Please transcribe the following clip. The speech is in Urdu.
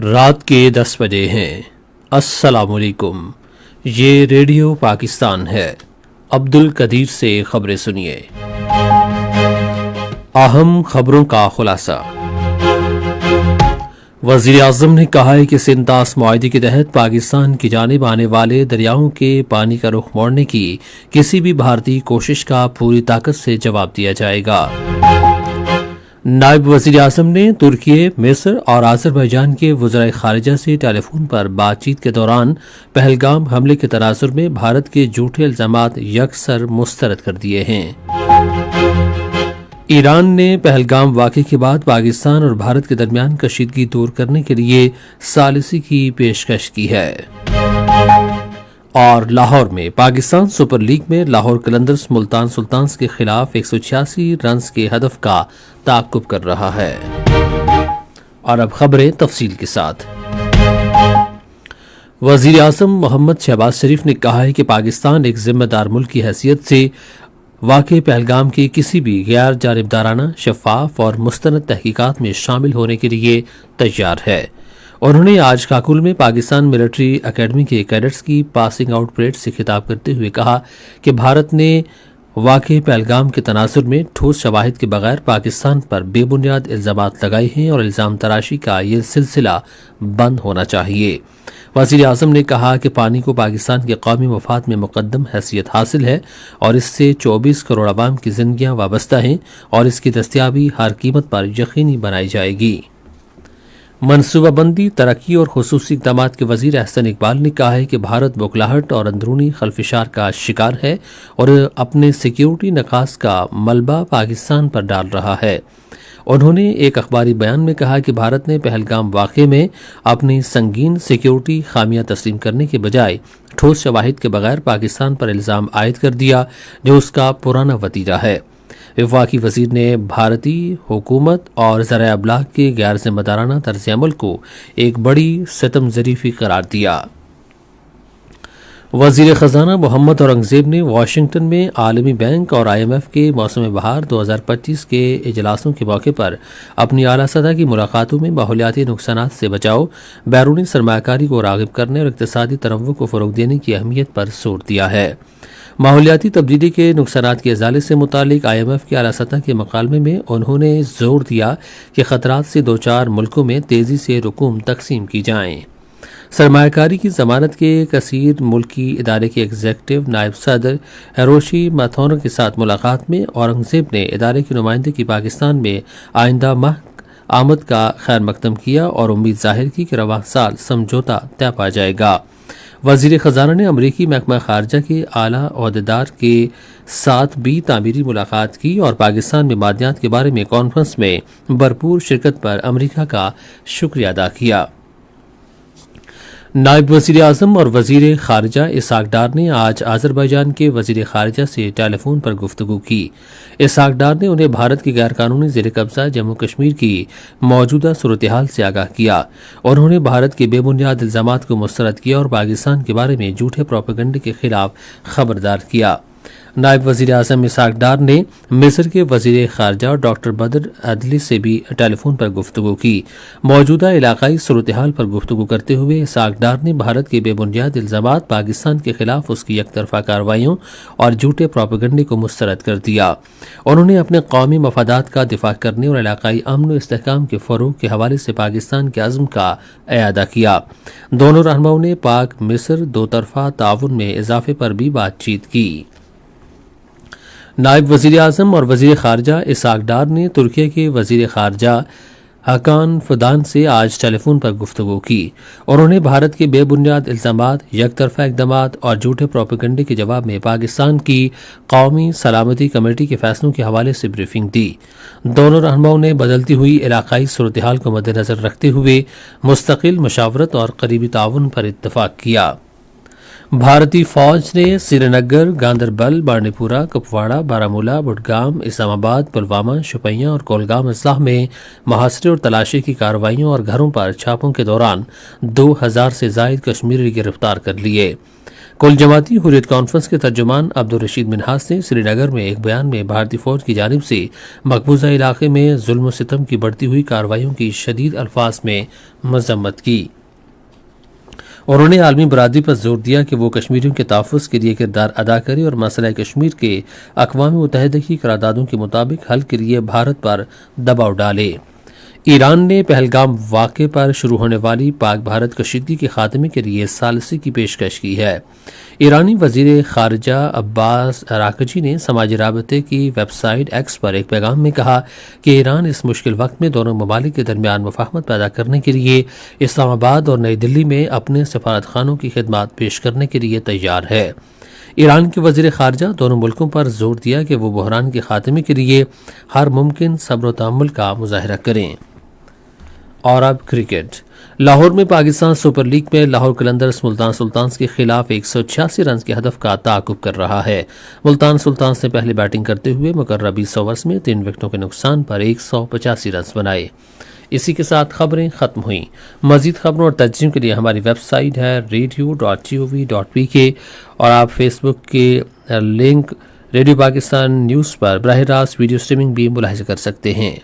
رات کے 10 بجے ہیں۔ السلام علیکم، یہ ریڈیو پاکستان ہے۔ عبد القدیر سے خبریں سنیے۔ اہم خبروں کا خلاصہ۔ وزیر اعظم نے کہا ہے کہ سنتاس معاہدے کے تحت پاکستان کی جانب آنے والے دریاؤں کے پانی کا رخ موڑنے کی کسی بھی بھارتی کوشش کا پوری طاقت سے جواب دیا جائے گا۔ نائب وزیر اعظم نے ترکی، مصر اور آذربائیجان کے وزرائے خارجہ سے ٹیلی فون پر بات چیت کے دوران پہلگام حملے کے تناظر میں بھارت کے جھوٹے الزامات یکسر مسترد کر دیے ہیں۔ ایران نے پہلگام واقعے کے بعد پاکستان اور بھارت کے درمیان کشیدگی دور کرنے کے لیے ثالثی کی پیشکش کی ہے۔ اور لاہور میں پاکستان سپر لیگ میں لاہور قلندرز ملتان سلطانز کے خلاف 186 رنز کے ہدف کا تعاقب کر رہا ہے۔ اور اب خبریں تفصیل کے ساتھ۔ وزیر اعظم محمد شہباز شریف نے کہا ہے کہ پاکستان ایک ذمہ دار ملک کی حیثیت سے واقع پہلگام کی کسی بھی غیر جانبدارانہ، شفاف اور مستند تحقیقات میں شامل ہونے کے لیے تیار ہے۔ انہوں نے آج کاکل میں پاکستان ملٹری اکیڈمی کے کیڈٹس کی پاسنگ آؤٹ پریڈ سے خطاب کرتے ہوئے کہا کہ بھارت نے واقع پہلگام کے تناظر میں ٹھوس شواہد کے بغیر پاکستان پر بے بنیاد الزامات لگائے ہیں اور الزام تراشی کا یہ سلسلہ بند ہونا چاہیے۔ وزیر اعظم نے کہا کہ پانی کو پاکستان کے قومی مفاد میں مقدم حیثیت حاصل ہے اور اس سے 24 کروڑ عوام کی زندگیاں وابستہ ہیں اور اس کی دستیابی ہر قیمت پر یقینی بنائی جائے گی۔ منصوبہ بندی، ترقی اور خصوصی اقدامات کے وزیر احسن اقبال نے کہا ہے کہ بھارت بوکھلاہٹ اور اندرونی خلفشار کا شکار ہے اور اپنے سیکیورٹی نقائص کا ملبہ پاکستان پر ڈال رہا ہے۔ انہوں نے ایک اخباری بیان میں کہا کہ بھارت نے پہلگام واقعے میں اپنی سنگین سیکیورٹی خامیاں تسلیم کرنے کے بجائے ٹھوس شواہد کے بغیر پاکستان پر الزام عائد کر دیا جو اس کا پرانا وتیرہ ہے۔ وفاقی وزیر نے بھارتی حکومت اور ذرائع ابلاغ کے غیر ذمہ دارانہ طرز عمل کو ایک بڑی ستم ظریفی قرار دیا۔ وزیر خزانہ محمد اورنگزیب نے واشنگٹن میں عالمی بینک اور آئی ایم ایف کے موسم بہار 2025 کے اجلاسوں کے موقع پر اپنی اعلیٰ سطح کی ملاقاتوں میں ماحولیاتی نقصانات سے بچاؤ، بیرونی سرمایہ کاری کو راغب کرنے اور اقتصادی تنوع کو فروغ دینے کی اہمیت پر زور دیا ہے۔ ماحولیاتی تبدیلی کے نقصانات کے ازالے سے متعلق آئی ایم ایف کے اعلیٰ سطح کے مکالمے میں انہوں نے زور دیا کہ خطرات سے دوچار ملکوں میں تیزی سے رقوم تقسیم کی جائیں۔ سرمایہ کاری کی ضمانت کے کثیر ملکی ادارے کے ایگزیکٹو نائب صدر ہیروشی ماتسورو کے ساتھ ملاقات میں اورنگزیب نے ادارے کے نمائندے کی پاکستان میں آئندہ ماہ آمد کا خیر مقدم کیا اور امید ظاہر کی کہ رواں سال سمجھوتہ طے پا جائے گا۔ وزیر خزانہ نے امریکی محکمہ خارجہ کے اعلیٰ عہدیدار کے ساتھ بھی تعمیری ملاقات کی اور پاکستان میں معدنیات کے بارے میں کانفرنس میں بھرپور شرکت پر امریکہ کا شکریہ ادا کیا۔ نائب وزیر اعظم اور وزیر خارجہ اسحاق ڈار نے آج آذربائیجان کے وزیر خارجہ سے ٹیلی فون پر گفتگو کی۔ اسحاق ڈار نے انہیں بھارت کی غیر قانونی زیر قبضہ جموں کشمیر کی موجودہ صورتحال سے آگاہ کیا۔ انہوں نے بھارت کے بے بنیاد الزامات کو مسترد کیا اور پاکستان کے بارے میں جھوٹے پروپیگنڈے کے خلاف خبردار کیا۔ نائب وزیر اعظم اسحاق ڈار نے مصر کے وزیر خارجہ ڈاکٹر بدر عدلی سے بھی ٹیلی فون پر گفتگو کی۔ موجودہ علاقائی صورتحال پر گفتگو کرتے ہوئے اسحاق ڈار نے بھارت کے بے بنیاد الزامات، پاکستان کے خلاف اس کی یک طرفہ کارروائیوں اور جھوٹے پروپیگنڈے کو مسترد کر دیا۔ انہوں نے اپنے قومی مفادات کا دفاع کرنے اور علاقائی امن و استحکام کے فروغ کے حوالے سے پاکستان کے عزم کا اعادہ کیا۔ دونوں رہنماؤں نے پاک مصر دو طرفہ تعاون میں اضافے پر بھی بات چیت کی۔ نائب وزیر اعظم اور وزیر خارجہ اسحاق ڈار نے ترکی کے وزیر خارجہ حکان فدان سے آج ٹیلی فون پر گفتگو کی۔ انہوں نے بھارت کے بے بنیاد الزامات، یک طرفہ اقدامات اور جھوٹے پروپیگنڈے کے جواب میں پاکستان کی قومی سلامتی کمیٹی کے فیصلوں کے حوالے سے بریفنگ دی۔ دونوں رہنماؤں نے بدلتی ہوئی علاقائی صورتحال کو مد نظر رکھتے ہوئے مستقل مشاورت اور قریبی تعاون پر اتفاق کیا۔ بھارتی فوج نے سری نگر، گاندربل، بانڈی پورہ، کپواڑہ، بارامولہ، بڈگام، اسلام آباد، پلوامہ، شوپیاں اور کولگام اضلاع میں محاصرے اور تلاشی کی کارروائیوں اور گھروں پر چھاپوں کے دوران 2000 سے زائد کشمیری گرفتار کر لیے۔ کل جماعتی حریت کانفرنس کے ترجمان عبدالرشید منہاس نے سری نگر میں ایک بیان میں بھارتی فوج کی جانب سے مقبوضہ علاقے میں ظلم و ستم کی بڑھتی ہوئی کارروائیوں کی شدید الفاظ میں مذمت کی۔ انہوں نے عالمی برادری پر زور دیا کہ وہ کشمیریوں کے تحفظ کے لیے کردار ادا کرے اور مسئلہ کشمیر کے اقوام متحدہ کی قراردادوں کے مطابق حل کے لیے بھارت پر دباؤ ڈالے۔ ایران نے پہلگام واقعے پر شروع ہونے والی پاک بھارت کشیدگی کے خاتمے کے لیے ثالثی کی پیشکش کی ہے۔ ایرانی وزیر خارجہ عباس اراغچی نے سماجی رابطے کی ویب سائٹ ایکس پر ایک پیغام میں کہا کہ ایران اس مشکل وقت میں دونوں ممالک کے درمیان مفاہمت پیدا کرنے کے لیے اسلام آباد اور نئی دلی میں اپنے سفارت خانوں کی خدمات پیش کرنے کے لیے تیار ہے۔ ایران کے وزیر خارجہ دونوں ملکوں پر زور دیا کہ وہ بحران کے خاتمے کے لیے ہر ممکن صبر و تحمل کا مظاہرہ کریں۔ اور اب کرکٹ۔ لاہور میں پاکستان سپر لیگ میں لاہور قلندرز ملتان سلطانز کے خلاف 186 رنز کے ہدف کا تعاقب کر رہا ہے۔ ملتان سلطانز نے پہلے بیٹنگ کرتے ہوئے مقررہ 20 اوورز میں 3 وکٹوں کے نقصان پر 185 رنز بنائے۔ اسی کے ساتھ خبریں ختم ہوئیں۔ مزید خبروں اور تجزیوں کے لیے ہماری ویب سائٹ ہے radio.gov.pk اور آپ فیس بک کے لنک ریڈیو پاکستان نیوز پر براہ راست ویڈیو سٹریمنگ بھی ملاحظہ کر سکتے ہیں۔